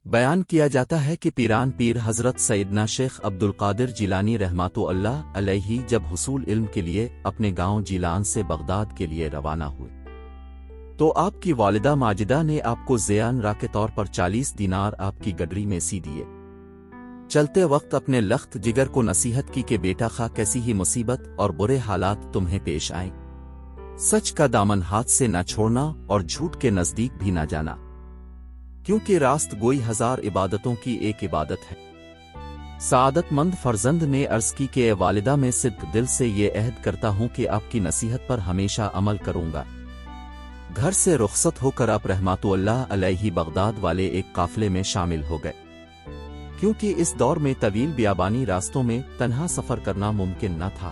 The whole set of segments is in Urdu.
بیان کیا جاتا ہے کہ پیران پیر حضرت سیدنا شیخ عبدالقادر جیلانی رحمۃ اللہ علیہ جب حصول علم کے لیے اپنے گاؤں جیلان سے بغداد کے لیے روانہ ہوئے تو آپ کی والدہ ماجدہ نے آپ کو زیان را کے طور پر 40 دینار آپ کی گڈری میں سی دیے۔ چلتے وقت اپنے لخت جگر کو نصیحت کی کہ بیٹا خواہ کیسی ہی مصیبت اور برے حالات تمہیں پیش آئیں، سچ کا دامن ہاتھ سے نہ چھوڑنا اور جھوٹ کے نزدیک بھی نہ جانا، کیونکہ راست گوئی 1000 عبادتوں کی ایک عبادت ہے۔ سعادت مند فرزند نے عرض کی کہ اے والدہ، میں صدق دل سے یہ عہد کرتا ہوں کہ آپ کی نصیحت پر ہمیشہ عمل کروں گا۔ گھر سے رخصت ہو کر آپ رحمۃ اللہ علیہ بغداد والے ایک قافلے میں شامل ہو گئے، کیونکہ اس دور میں طویل بیابانی راستوں میں تنہا سفر کرنا ممکن نہ تھا۔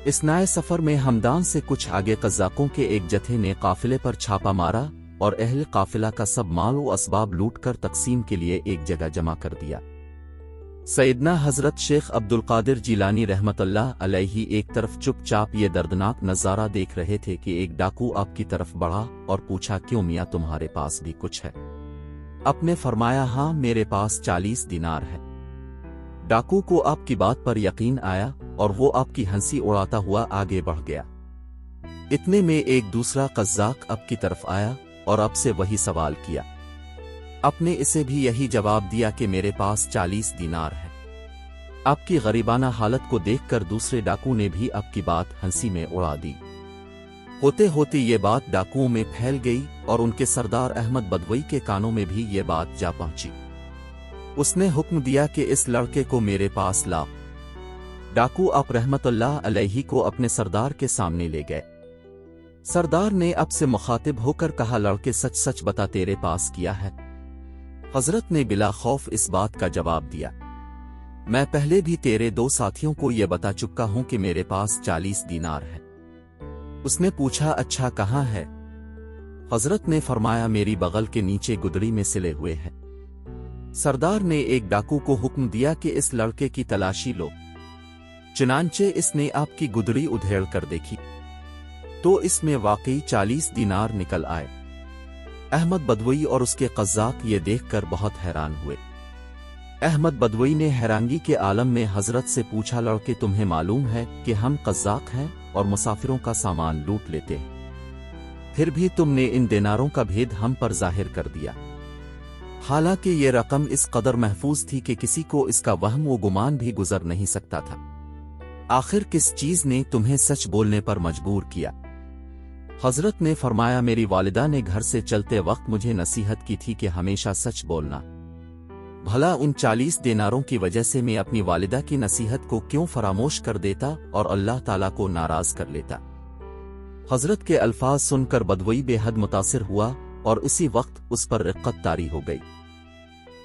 اس نئے سفر میں ہمدان سے کچھ آگے قزاقوں کے ایک جتھے نے قافلے پر چھاپا مارا اور اہل قافلہ کا سب مال و اسباب لوٹ کر تقسیم کے لیے ایک جگہ جمع کر دیا۔ سیدنا حضرت شیخ عبدالقادر جیلانی رحمت اللہ علیہ ایک طرف چپ چاپ یہ دردناک نظارہ دیکھ رہے تھے کہ ایک ڈاکو آپ کی طرف بڑھا اور پوچھا، کیوں میاں تمہارے پاس بھی کچھ ہے؟ آپ نے فرمایا، ہاں میرے پاس 40 دینار ہے۔ ڈاکو کو آپ کی بات پر یقین آیا اور وہ آپ کی ہنسی اڑاتا ہوا آگے بڑھ گیا۔ اتنے میں ایک دوسرا قزاق آپ کی طرف آیا اور آپ سے وہی سوال کیا۔ آپ نے اسے بھی یہی جواب دیا کہ میرے پاس 40 دینار ہے۔ آپ کی غریبانہ حالت کو دیکھ کر دوسرے ڈاکو نے بھی آپ کی بات ہنسی میں اڑا دی۔ ہوتے ہوتے یہ بات ڈاکوؤں میں پھیل گئی اور ان کے سردار احمد بدوئی کے کانوں میں بھی یہ بات جا پہنچی۔ اس نے حکم دیا کہ اس لڑکے کو میرے پاس لاؤ۔ ڈاکو آپ رحمت اللہ علیہ کو اپنے سردار کے سامنے لے گئے۔ سردار نے اب سے مخاطب ہو کر کہا، لڑکے سچ سچ بتا، تیرے پاس کیا ہے؟ حضرت نے بلا خوف اس بات کا جواب دیا، میں پہلے بھی تیرے 2 ساتھیوں کو یہ بتا چکا ہوں کہ میرے پاس 40 دینار ہے۔ اس نے پوچھا، اچھا کہاں ہے؟ حضرت نے فرمایا، میری بغل کے نیچے گدڑی میں سلے ہوئے ہے۔ سردار نے ایک ڈاکو کو حکم دیا کہ اس لڑکے کی تلاشی لو۔ چنانچہ اس نے آپ کی گدڑی ادھیڑ کر دیکھی تو اس میں واقعی 40 دینار نکل آئے۔ احمد بدوئی اور اس کے قزاق یہ دیکھ کر بہت حیران ہوئے۔ احمد بدوئی نے حیرانگی کے عالم میں حضرت سے پوچھا، لڑکے تمہیں معلوم ہے کہ ہم قزاق ہیں اور مسافروں کا سامان لوٹ لیتے ہیں، پھر بھی تم نے ان دیناروں کا بھید ہم پر ظاہر کر دیا، حالانکہ یہ رقم اس قدر محفوظ تھی کہ کسی کو اس کا وہم و گمان بھی گزر نہیں سکتا تھا۔ آخر کس چیز نے تمہیں سچ بولنے پر مجبور کیا؟ حضرت نے فرمایا، میری والدہ نے گھر سے چلتے وقت مجھے نصیحت کی تھی کہ ہمیشہ سچ بولنا۔ بھلا ان 40 دیناروں کی وجہ سے میں اپنی والدہ کی نصیحت کو کیوں فراموش کر دیتا اور اللہ تعالیٰ کو ناراض کر لیتا؟ حضرت کے الفاظ سن کر بدوئی بے حد متاثر ہوا اور اسی وقت اس پر رقت طاری ہو گئی۔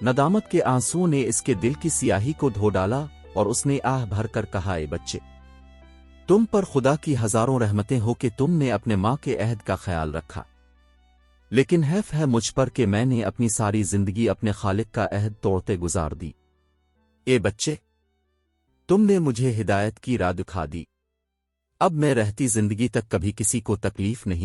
ندامت کے آنسوؤں نے اس کے دل کی سیاہی کو دھو ڈالا اور اس نے آہ بھر کر کہا، اے بچے، تم پر خدا کی ہزاروں رحمتیں ہو کہ تم نے اپنے ماں کے عہد کا خیال رکھا، لیکن حیف ہے مجھ پر کہ میں نے اپنی ساری زندگی اپنے خالق کا عہد توڑتے گزار دی۔ اے بچے، تم نے مجھے ہدایت کی راہ دکھا دی، اب میں رہتی زندگی تک کبھی کسی کو تکلیف نہیں